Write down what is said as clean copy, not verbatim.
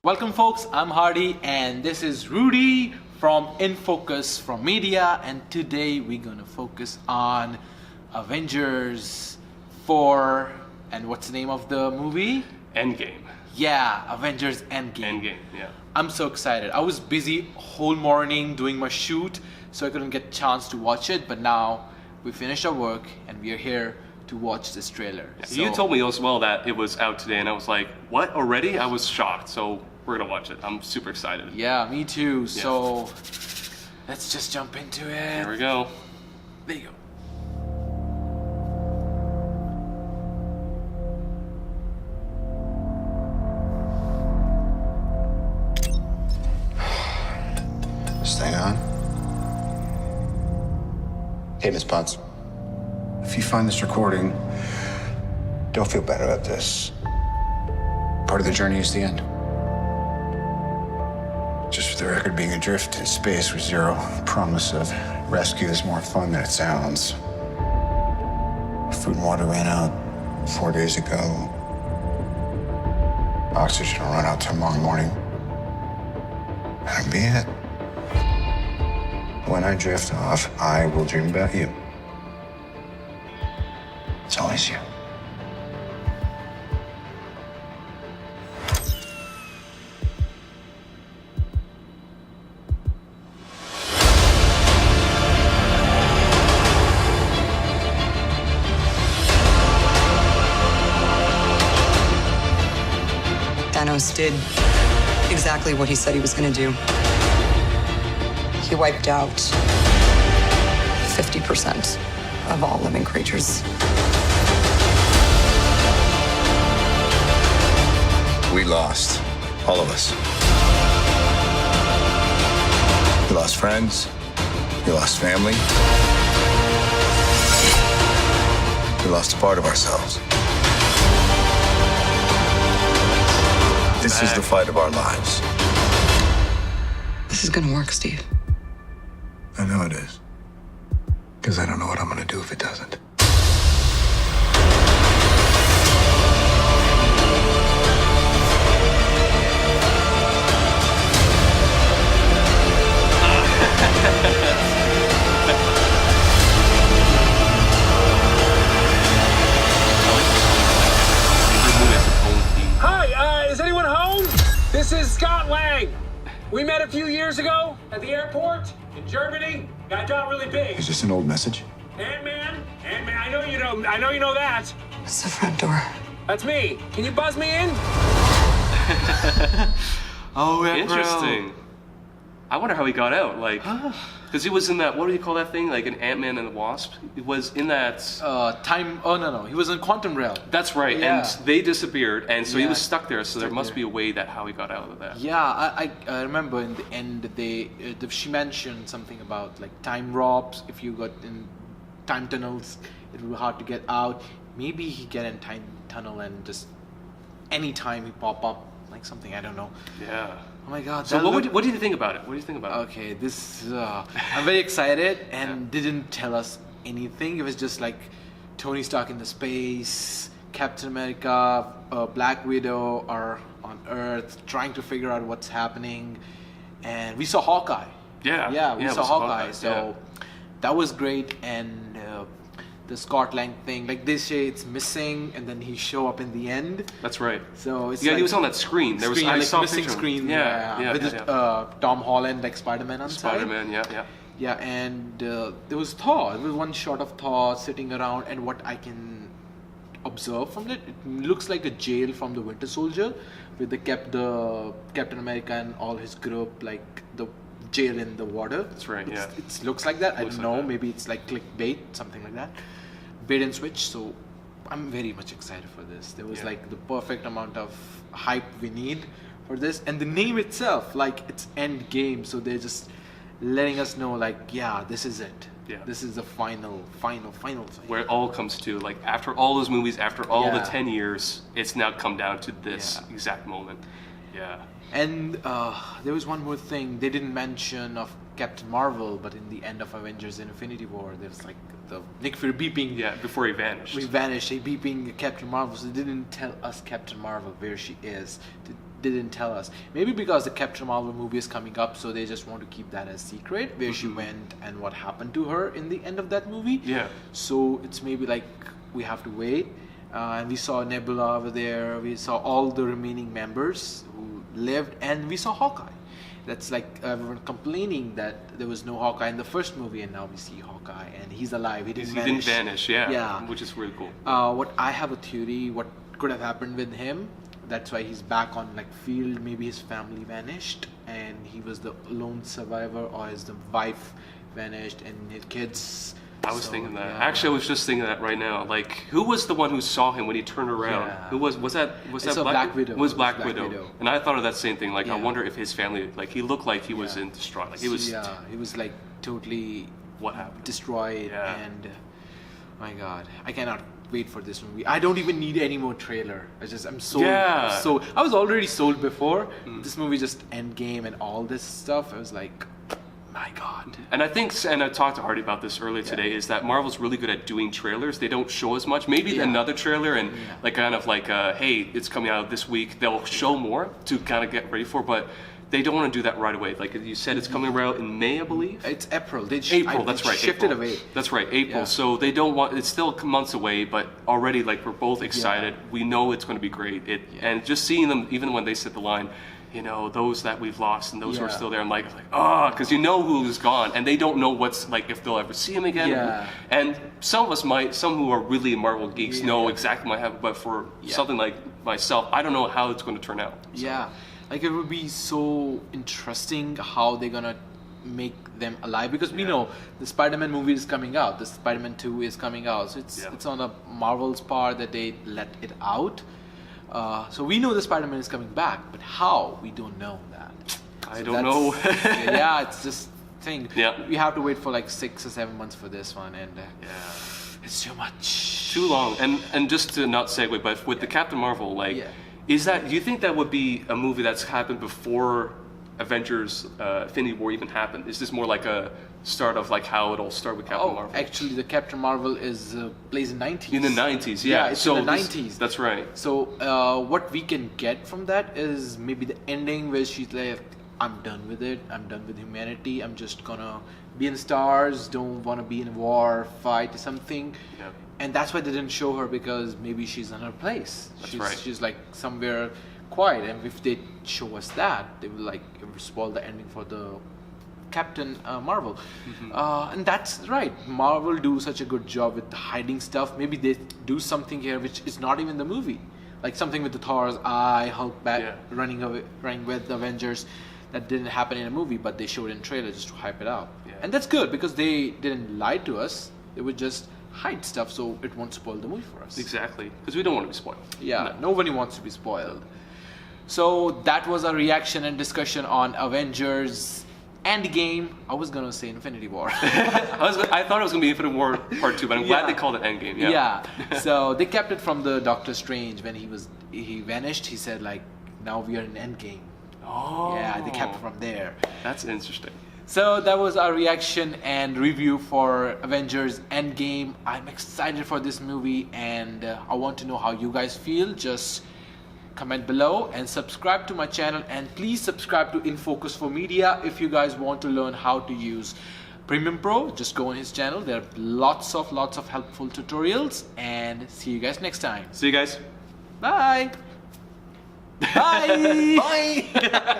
Welcome folks, I'm Hardy and this is Rudy from In Focus from Media, and today we're gonna focus on Avengers 4 and what's the name of the movie? Endgame. Yeah, Avengers Endgame. Endgame, yeah. I'm so excited. I was busy whole morning doing my shoot, so I couldn't get a chance to watch it, but now we finished our work and we are here to watch this trailer. Yeah, So, you told me as well that it was out today and I was like, what, already? I was shocked, so we're gonna watch it. I'm super excited. yeah, me too. So let's just jump into it. Here we go. There you go. This thing on? Hey, Miss Potts. If you find this recording, don't feel bad about this. Part of the journey is the end. Just for the record, being adrift in space with zero promise of rescue is more fun than it sounds. Food and water ran out 4 days ago. Oxygen will run out tomorrow morning. That'll be it. When I drift off, I will dream about you. It's always you. Thanos did exactly what he said he was going to do. He wiped out 50% of all living creatures. We lost, all of us. We lost friends. We lost family. We lost a part of ourselves. This is the fight of our lives. This is going to work, Steve. I know it is. Because I don't know what I'm going to do if it doesn't. Hi, is anyone home? This is Scott Lang. We met a few years ago at the airport in Germany. I got really big. Is this an old message? Ant-Man, I know you know that. It's the front door. That's me. Can you buzz me in? Oh, yeah, Interesting. I wonder how he got out, like, because he was in that, what do you call that thing? Like an Ant-Man and the Wasp? He was in that... no. He was in Quantum Realm. That's right, Yeah. and they disappeared, and so he Yeah. was stuck there, so there Stuck must there. be a way that how he got out of that. Yeah, I remember in the end she mentioned something about like time warps. If you got in time tunnels, it would be hard to get out. Maybe he get in time tunnel and just anytime he pop up like something, I don't know. Yeah. Oh my god. So that what looked- do you think about it? What do you think about it? Okay, this I'm very excited, and didn't tell us anything. It was just like Tony Stark in the space, Captain America, Black Widow are on Earth trying to figure out what's happening, and we saw Hawkeye. Yeah, we we saw saw Hawkeye. Hawkeye, So that was great, and the Scott Lang thing, like they say it's missing, and then he show up in the end. That's right. So it's Yeah, like he was on that screen. There was screen, I like saw a missing picture of him. screen. Yeah, with Tom Holland like Spider-Man on side. Spider-Man, yeah. Yeah, and there was Thor. There was one shot of Thor sitting around, and what I can observe from it looks like a jail from the Winter Soldier, with the Captain America and all his group, like the jail in the water. That's right, yeah. It looks like that. I Looks don't like know. that. Maybe it's like clickbait, something like that. Bait and switch. So I'm very much excited for this. There was Yeah. like the perfect amount of hype we need for this, and the name itself, like it's Endgame. So they're just letting us know, like, yeah, this is it. Yeah. This is the final thing. Where it all comes to, like, after all those movies, after all the Yeah. 10 years, it's now come down to this Yeah. exact moment. Yeah. And there was one more thing they didn't mention of Captain Marvel, but in the end of Avengers Infinity War, there's like the Nick Fury beeping. Yeah, before he vanished. We vanished. He beeping Captain Marvel. So they didn't tell us Captain Marvel where she is. didn't tell us. Maybe because the Captain Marvel movie is coming up, so they just want to keep that as secret, where she went and what happened to her in the end of that movie. Yeah. So it's maybe like we have to wait. And we saw Nebula over there. We saw all the remaining members who lived, and we saw Hawkeye. That's like everyone complaining that there was no Hawkeye in the first movie, and now we see Hawkeye, and he's alive. He didn't vanish. Yeah, which is really cool. What I have a theory, what could have happened with him, that's why he's back on like field. Maybe his family vanished, and he was the lone survivor, or his the wife vanished, and his kids. I was thinking that. Yeah. Actually, I was just thinking that right now. Like, who was the one who saw him when he turned around? Yeah. Who was that? Was that Black Widow? It was Black Widow. And I thought of that same thing. Like, Yeah. I wonder if his family, like, he looked like he was in distraught. Like, he was. Yeah, he was like totally What happened? destroyed, Yeah. and my God, I cannot wait for this movie. I don't even need any more trailer. I'm sold. Yeah. So I was already sold before. This movie just Endgame and all this stuff. I was like, my God. And I think, and I talked to Hardy about this earlier today, is that Marvel's really good at doing trailers. They don't show as much. Maybe another trailer and like kind of like, hey, it's coming out this week. They'll show more to kind of get ready for, but they don't want to do that right away. Like you said, it's coming out in May, I believe. It's April. April, that's right. Shifted April. away. That's right, April. Yeah. So they don't want. It's still months away, but already like we're both excited. We know it's going to be great. And just seeing them, even when they set the line, you know, those that we've lost and those who are still there, I'm like, because you know who's gone, and they don't know what's like if they'll ever see him again. Yeah. And some of us might, some who are really Marvel geeks know exactly what happened, but for something like myself, I don't know how it's going to turn out. So. Yeah, like it would be so interesting how they're gonna make them alive, because we know the Spider-Man movie is coming out, the Spider-Man 2 is coming out, so it's on the Marvel's part that they let it out. So we know the Spider-Man is coming back, but how, we don't know that. I don't know. Yeah, it's just thing. Yeah. We have to wait for like 6 or 7 months for this one, and it's too much. Too long. And just to not segue, but with the Captain Marvel, like, is that, do you think that would be a movie that's happened before Avengers Infinity War even happened? Is this more like a start of like how it all started with Captain Marvel? Actually, the Captain Marvel is plays in 90s. In the 90s, it's so in the 90s. That's right. So what we can get from that is maybe the ending where she's like, I'm done with it. I'm done with humanity. I'm just gonna be in the stars. Don't want to be in a war, fight, something. Yeah. And that's why they didn't show her, because maybe she's in her place. That's right. She's like somewhere quiet. And if they show us that, they will like spoil the ending for the Captain Marvel. And that's right. Marvel do such a good job with hiding stuff. Maybe they do something here which is not even the movie. Like something with the Thor's eye, Hulk back running with the Avengers. That didn't happen in a movie, but they showed it in trailer just to hype it up. Yeah. And that's good, because they didn't lie to us. They would just hide stuff so it won't spoil the movie for us. Exactly, because we don't want to be spoiled. Yeah, nobody wants to be spoiled. So that was a reaction and discussion on Avengers Endgame. I was gonna say Infinity War. I thought it was gonna be Infinity War Part 2, but I'm glad they called it Endgame. Yeah. So they kept it from the Doctor Strange when he vanished. He said like, now we are in Endgame. Oh. Yeah, they kept it from there. That's interesting. So that was our reaction and review for Avengers Endgame. I'm excited for this movie, and I want to know how you guys feel. Just comment below and subscribe to my channel, and please subscribe to InFocus4Media if you guys want to learn how to use Premium Pro. Just go on his channel. There are lots of helpful tutorials, and see you guys next time. See you guys. Bye. Bye. Bye.